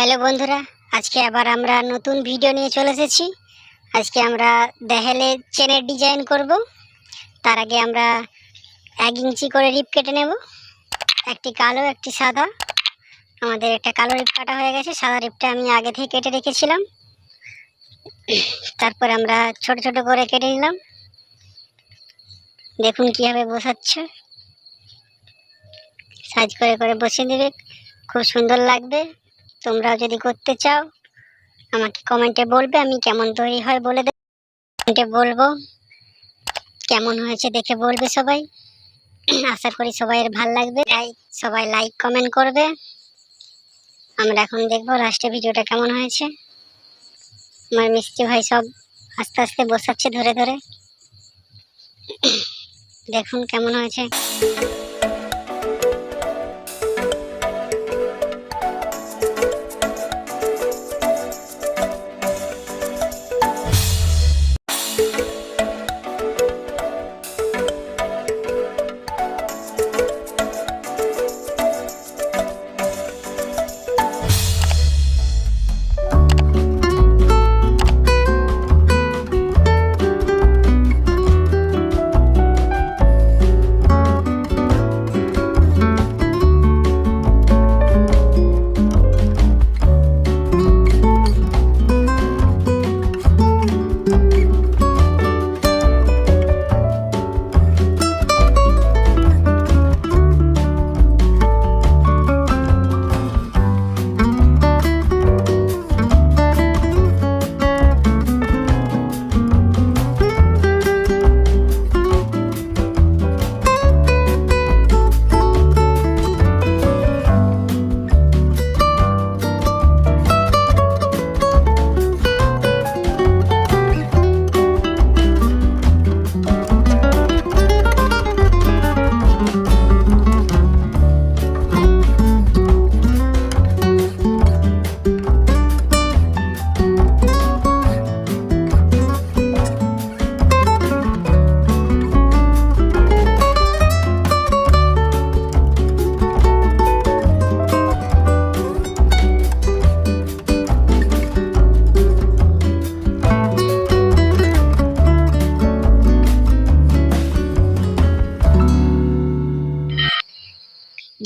Hello বন্ধুরা, আজকে আবার আমরা নতুন ভিডিও নিয়ে চলে এসেছি। আজকে আমরা দেহেলে চেনের ডিজাইন করব। তার আগে আমরা 1 ইঞ্চি করে রিপ কেটে নেব, একটি কালো একটি সাদা। আমাদের একটা কালো রিপ কাটা হয়ে গেছে, সাদা রিপটা আমি আগে থেকে কেটে রেখেছিলাম। তারপর আমরা ছোট ছোট করে কেটে নিলাম। দেখুন কীভাবে বসাচ্ছে, সাইজ করে করে বসিয়ে দেবে, খুব সুন্দর লাগবে। তোমরাও যদি করতে চাও আমাকে কমেন্টে বলবে, আমি কেমন তৈরি হয় বলে দেব। কমেন্টে বলবো কেমন হয়েছে, দেখে বলবে সবাই। আশা করি সবাই ভালো লাগবে, সবাই লাইক কমেন্ট করবে। আমরা এখন দেখবো লাস্টে ভিডিওটা কেমন হয়েছে। আমার মিষ্টি ভাই সব আস্তে আস্তে বসাচ্ছে ধরে ধরে। দেখুন কেমন হয়েছে।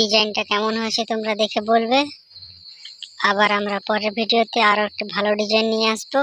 ডিজাইনটা কেমন হয়েছে তোমরা দেখে বলবে। আবার আমরা পরের ভিডিওতে আরো একটা ভালো ডিজাইন নিয়ে আসবো।